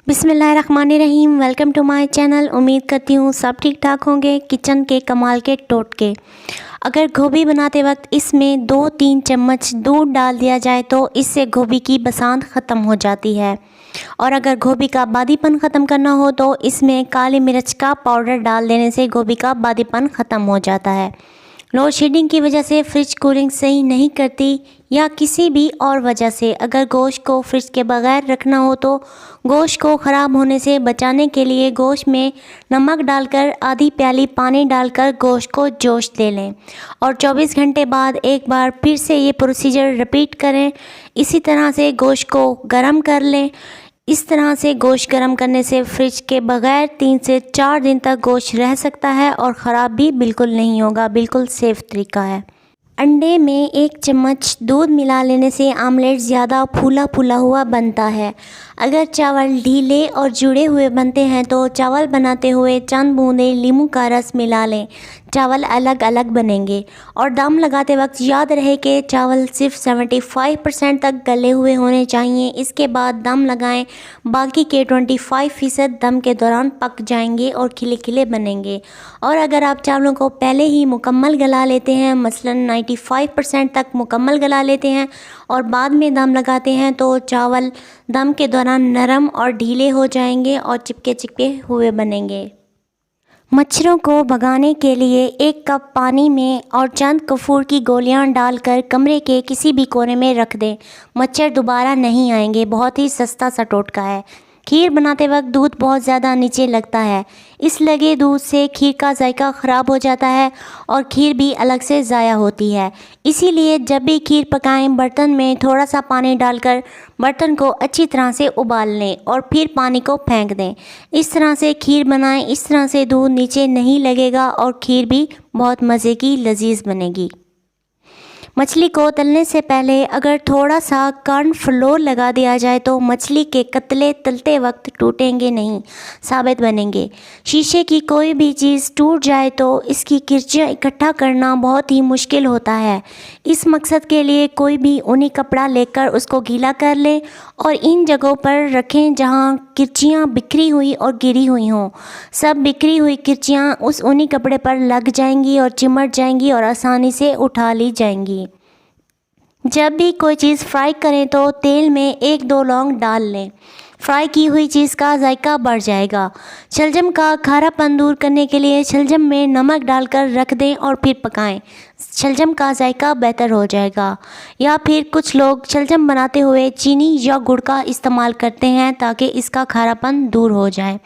बिस्मिल्लाहिर्रहमानिर्रहीम। Welcome to my channel. उम्मीद करती हूँ सब ठीक ठाक होंगे। किचन के कमाल के टोटके। अगर गोभी बनाते वक्त इसमें 2-3 चम्मच दूध डाल दिया जाए तो इससे गोभी की बसांत ख़त्म हो जाती है। और अगर गोभी का बादीपन ख़त्म करना हो तो इसमें काली मिर्च का पाउडर डाल देने से गोभी का बादीपन ख़त्म हो जाता है। लोड शेडिंग की वजह से फ्रिज कूलिंग सही नहीं करती या किसी भी और वजह से अगर गोश्त को फ्रिज के बगैर रखना हो तो गोश्त को ख़राब होने से बचाने के लिए गोश्त में नमक डालकर आधी प्याली पानी डालकर गोश्त को जोश दे लें और 24 घंटे बाद एक बार फिर से ये प्रोसीजर रिपीट करें। इसी तरह से गोश्त को गर्म कर लें। इस तरह से गोश्त गर्म करने से फ्रिज के बगैर 3 से 4 दिन तक गोश्त रह सकता है और ख़राब भी बिल्कुल नहीं होगा। बिल्कुल सेफ़ तरीका है। अंडे में 1 चम्मच दूध मिला लेने से आमलेट ज़्यादा फूला फूला हुआ बनता है। अगर चावल ढीले और जुड़े हुए बनते हैं तो चावल बनाते हुए चंद बूंदे नींबू का रस मिला लें। चावल अलग अलग बनेंगे। और दम लगाते वक्त याद रहे कि चावल सिर्फ 75% तक गले हुए होने चाहिए। इसके बाद दम लगाएं। बाकी के 25% दम के दौरान पक जाएंगे और खिले खिले बनेंगे। और अगर आप चावलों को पहले ही मुकम्मल गला लेते हैं, मसलन 95% तक मुकम्मल गला लेते हैं और बाद में दम लगाते हैं तो चावल दम के दौरान नरम और ढीले हो जाएंगे और चिपके चिपके हुए बनेंगे। मच्छरों को भगाने के लिए 1 कप पानी में और चंद कपूर की गोलियां डालकर कमरे के किसी भी कोने में रख दें। मच्छर दोबारा नहीं आएंगे। बहुत ही सस्ता सा टोटका है। खीर बनाते वक्त दूध बहुत ज़्यादा नीचे लगता है। इस लगे दूध से खीर का जायका ख़राब हो जाता है और खीर भी अलग से ज़ाया होती है। इसीलिए जब भी खीर पकाएं बर्तन में थोड़ा सा पानी डालकर बर्तन को अच्छी तरह से उबाल लें और फिर पानी को फेंक दें। इस तरह से खीर बनाएं। इस तरह से दूध नीचे नहीं लगेगा और खीर भी बहुत मज़े की लजीज बनेगी। मछली को तलने से पहले अगर थोड़ा सा कॉर्नफ्लोर लगा दिया जाए तो मछली के कतले तलते वक्त टूटेंगे नहीं, साबित बनेंगे। शीशे की कोई भी चीज़ टूट जाए तो इसकी किरचियाँ इकट्ठा करना बहुत ही मुश्किल होता है। इस मकसद के लिए कोई भी ऊनी कपड़ा लेकर उसको गीला कर लें और इन जगहों पर रखें जहाँ किरचियाँ बिखरी हुई और गिरी हुई हों। सब बिखरी हुई किरचियाँ उस ऊनी कपड़े पर लग जाएंगी और चिमट जाएंगी और आसानी से उठा ली जाएंगी। जब भी कोई चीज़ फ्राई करें तो तेल में 1-2 लौंग डाल लें। फ्राई की हुई चीज़ का जायका बढ़ जाएगा। शलजम का खारापन दूर करने के लिए शलजम में नमक डालकर रख दें और फिर पकाएं। शलजम का जायका बेहतर हो जाएगा। या फिर कुछ लोग शलजम बनाते हुए चीनी या गुड़ का इस्तेमाल करते हैं ताकि इसका खारापन दूर हो जाए।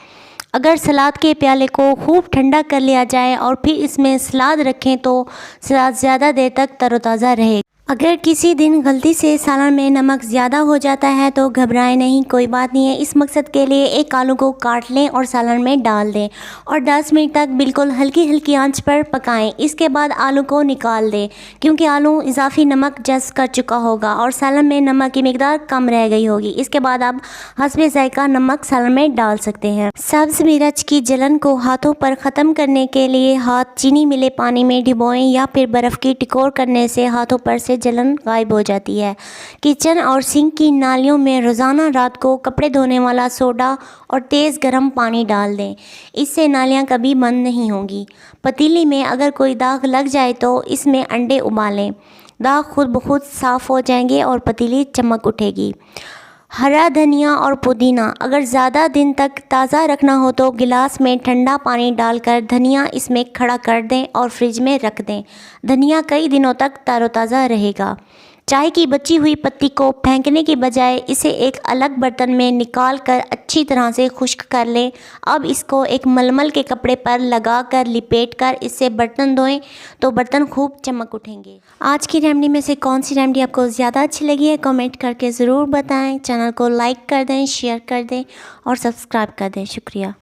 अगर सलाद के प्याले को खूब ठंडा कर लिया जाए और फिर इसमें सलाद रखें तो सलाद ज़्यादा देर तक तरोताज़ा रहेगा। अगर किसी दिन गलती से सालन में नमक ज़्यादा हो जाता है तो घबराएं नहीं, कोई बात नहीं है। इस मकसद के लिए एक आलू को काट लें और सालन में डाल दें और 10 मिनट तक बिल्कुल हल्की हल्की आंच पर पकाएं। इसके बाद आलू को निकाल दें क्योंकि आलू इजाफी नमक जज़्ब कर चुका होगा और सालन में नमक की मिकदार कम रह गई होगी। इसके बाद आप हस्बे ज़ायका नमक सालन में डाल सकते हैं। सब्ज़ मिर्च की जलन को हाथों पर ख़त्म करने के लिए हाथ चीनी मिले पानी में डिबोएं या फिर बर्फ़ की टिकोर करने से हाथों पर से जलन गायब हो जाती है। किचन और सिंक की नालियों में रोज़ाना रात को कपड़े धोने वाला सोडा और तेज़ गर्म पानी डाल दें। इससे नालियाँ कभी बंद नहीं होंगी। पतीली में अगर कोई दाग लग जाए तो इसमें अंडे उबालें। दाग खुद ब खुद साफ़ हो जाएंगे और पतीली चमक उठेगी। हरा धनिया और पुदीना अगर ज़्यादा दिन तक ताज़ा रखना हो तो गिलास में ठंडा पानी डालकर धनिया इसमें खड़ा कर दें और फ्रिज में रख दें। धनिया कई दिनों तक तरोताज़ा रहेगा। चाय की बची हुई पत्ती को फेंकने की बजाय इसे एक अलग बर्तन में निकाल कर अच्छी तरह से खुश्क कर लें। अब इसको एक मलमल के कपड़े पर लगा कर लिपेट कर इससे बर्तन धोएं तो बर्तन खूब चमक उठेंगे। आज की रेमेडी में से कौन सी रेमेडी आपको ज़्यादा अच्छी लगी है कमेंट करके ज़रूर बताएं। चैनल को लाइक कर दें, शेयर कर दें और सब्सक्राइब कर दें। शुक्रिया।